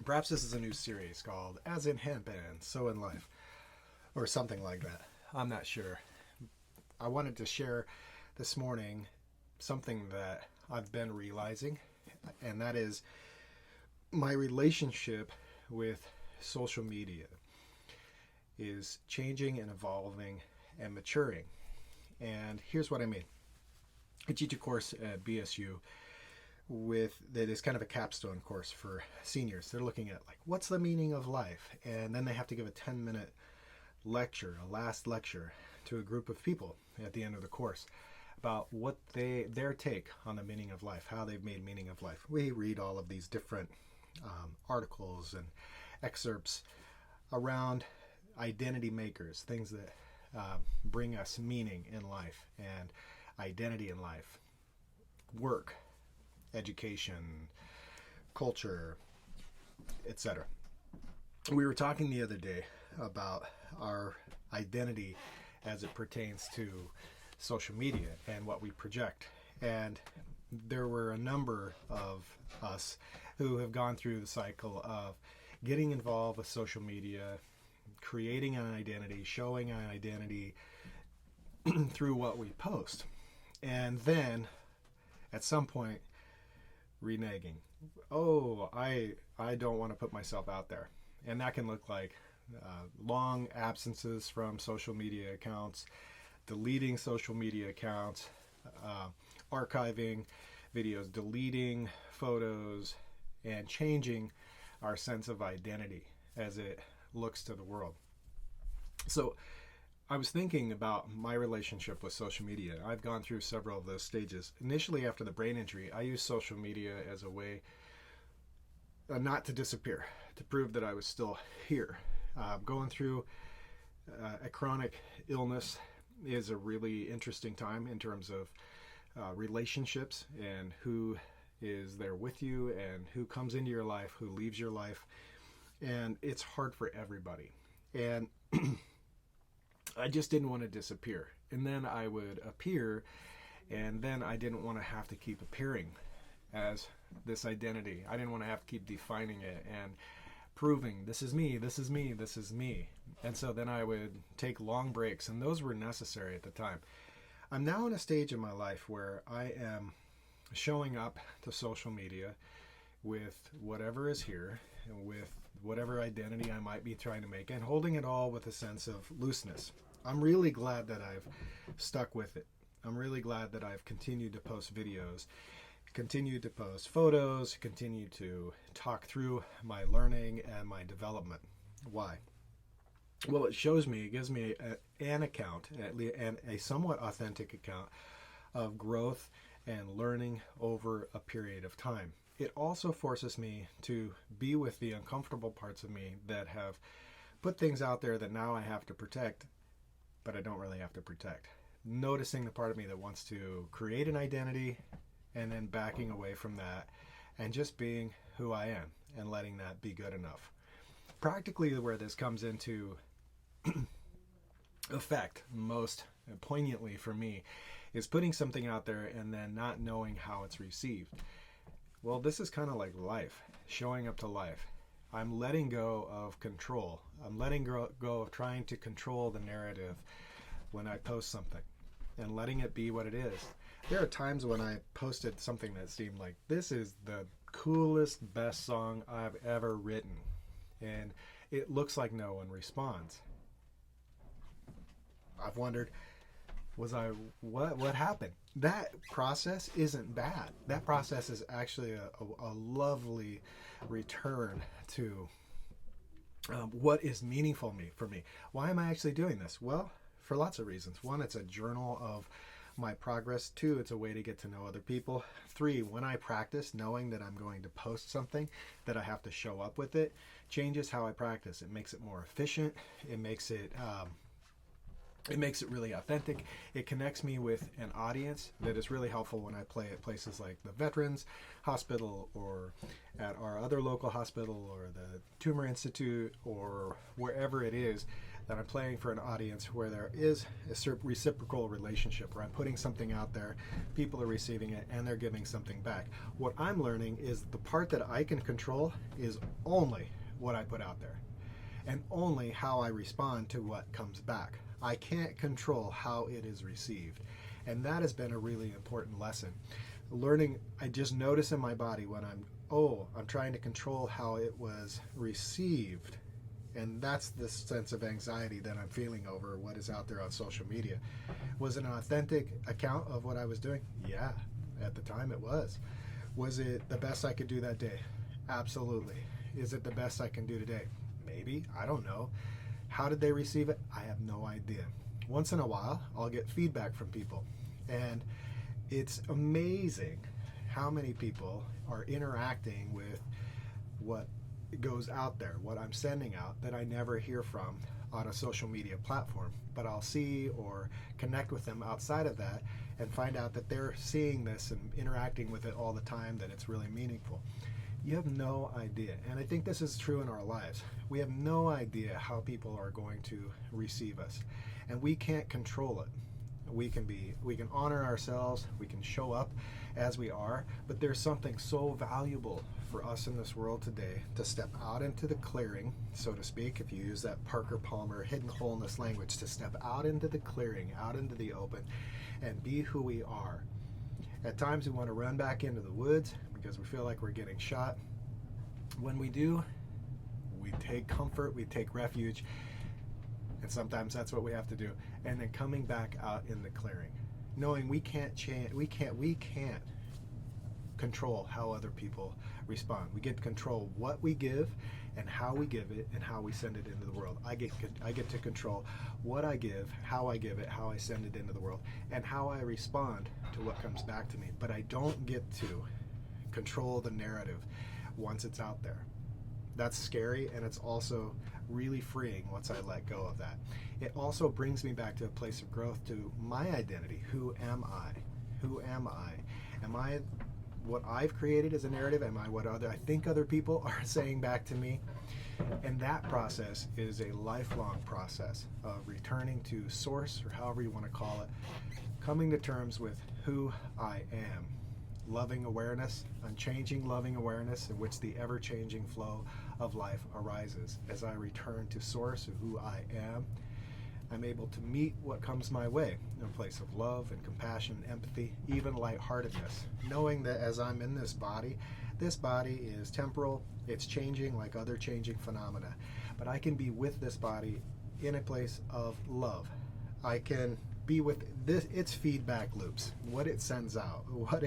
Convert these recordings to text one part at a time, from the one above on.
Perhaps this is a new series called As in Hemp and So in Life, or something like that. I'm not sure. I wanted to share this morning something that I've been realizing, and that is my relationship with social media is changing and evolving and maturing. And here's what I mean. I teach a course at BSU that is kind of a capstone course for seniors. They're looking at like what's the meaning of life, and then they have to give a 10-minute lecture, a last lecture to a group of people at the end of the course about what their take on the meaning of life, how they've made meaning of life. We read all of these different articles and excerpts around identity makers, things that bring us meaning in life and identity in life, work, education, culture, etc. We were talking the other day about our identity as it pertains to social media and what we project. And there were a number of us who have gone through the cycle of getting involved with social media, creating an identity, showing an identity through what we post. And then at some point reneging. Oh, I don't want to put myself out there. And that can look like long absences from social media accounts, deleting social media accounts, archiving videos, deleting photos, and changing our sense of identity as it looks to the world. So I was thinking about my relationship with social media. I've gone through several of those stages. Initially, after the brain injury, I used social media as a way not to disappear, to prove that I was still here. Going through a chronic illness is a really interesting time in terms of relationships and who is there with you and who comes into your life, who leaves your life. And it's hard for everybody. And I just didn't want to disappear. And then I would appear, and then I didn't want to have to keep appearing as this identity. I didn't want to have to keep defining it and proving this is me, this is me, this is me. And so then I would take long breaks, and those were necessary at the time. I'm now in a stage in my life where I am showing up to social media with whatever is here and with whatever identity I might be trying to make, and holding it all with a sense of looseness. I'm really glad that I've stuck with it. I'm really glad that I've continued to post videos, continued to post photos, continued to talk through my learning and my development. Why? Well, it gives me an account, and a somewhat authentic account of growth and learning over a period of time. It also forces me to be with the uncomfortable parts of me that have put things out there that now I have to protect, but I don't really have to protect. Noticing the part of me that wants to create an identity and then backing away from that and just being who I am and letting that be good enough. Practically where this comes into effect most poignantly for me is putting something out there and then not knowing how it's received. Well, this is kind of like life, showing up to life. I'm letting go of control. I'm letting go of trying to control the narrative when I post something and letting it be what it is. There are times when I posted something that seemed like this is the coolest, best song I've ever written, and it looks like no one responds. I've wondered, what happened? That process isn't bad. That process is actually a lovely return to what is meaningful for me. Why am I actually doing this? Well, for lots of reasons. One, it's a journal of my progress. Two, it's a way to get to know other people. Three, when I practice, knowing that I'm going to post something, that I have to show up with it, changes how I practice. It makes it more efficient. It makes it really authentic. It connects me with an audience that is really helpful when I play at places like the Veterans Hospital or at our other local hospital or the Tumor Institute or wherever it is that I'm playing for an audience where there is a reciprocal relationship, where I'm putting something out there, people are receiving it, and they're giving something back. What I'm learning is the part that I can control is only what I put out there, and only how I respond to what comes back. I can't control how it is received. And that has been a really important lesson. Learning, I just notice in my body when I'm trying to control how it was received. And that's the sense of anxiety that I'm feeling over what is out there on social media. Was it an authentic account of what I was doing? Yeah, at the time it was. Was it the best I could do that day? Absolutely. Is it the best I can do today? Maybe, I don't know. How did they receive it? I have no idea. Once in a while, I'll get feedback from people. And it's amazing how many people are interacting with what goes out there, what I'm sending out, that I never hear from on a social media platform. But I'll see or connect with them outside of that and find out that they're seeing this and interacting with it all the time, that it's really meaningful. You have no idea. And I think this is true in our lives. We have no idea how people are going to receive us. And we can't control it. We can honor ourselves, we can show up as we are, but there's something so valuable for us in this world today to step out into the clearing, so to speak, if you use that Parker Palmer hidden wholeness language, to step out into the clearing, out into the open, and be who we are. At times we want to run back into the woods because we feel like we're getting shot. When we do, we take comfort, we take refuge, and sometimes that's what we have to do. And then coming back out in the clearing, knowing we can't control how other people respond. We get to control what we give and how we give it and how we send it into the world. I get to control what I give, how I give it, how I send it into the world, and how I respond to what comes back to me. But I don't get to control the narrative once it's out there. That's scary, and it's also really freeing once I let go of that. It also brings me back to a place of growth, to my identity. Who am I? Who am I? Am I what I've created as a narrative? Am I what I think other people are saying back to me? And that process is a lifelong process of returning to source, or however you want to call it, coming to terms with who I am. Loving awareness, unchanging loving awareness, in which the ever-changing flow of life arises. As I return to source of who I am, I'm able to meet what comes my way in a place of love and compassion, empathy, even lightheartedness, knowing that as I'm in this body is temporal, it's changing like other changing phenomena, but I can be with this body in a place of love. I can be with its feedback loops, what it sends out, what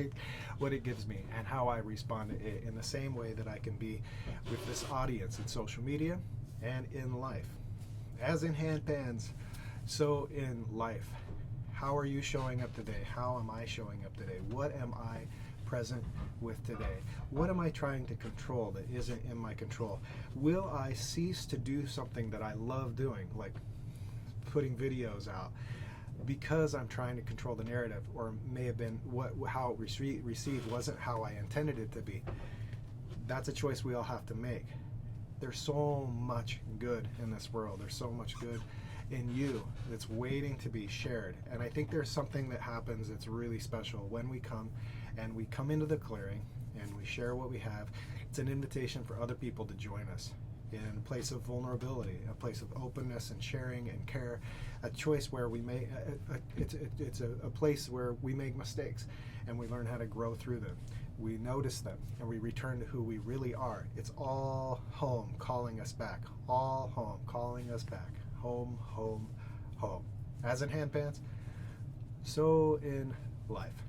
it gives me, and how I respond to it, in the same way that I can be with this audience in social media and in life. As in handpans, so in life. How are you showing up today? How am I showing up today? What am I present with today? What am I trying to control that isn't in my control? Will I cease to do something that I love doing, like putting videos out, because I'm trying to control the narrative, or may have been how it received wasn't how I intended it to be? That's a choice we all have to make. There's so much good in this world. There's so much good in you that's waiting to be shared. And I think there's something that happens that's really special when we come into the clearing and we share what we have. It's an invitation for other people to join us in a place of vulnerability, a place of openness and sharing and care, a choice where we may, it's a place where we make mistakes and we learn how to grow through them. We notice them and we return to who we really are. It's all home calling us back, all home calling us back, home, home, home. As in handpans, so in life.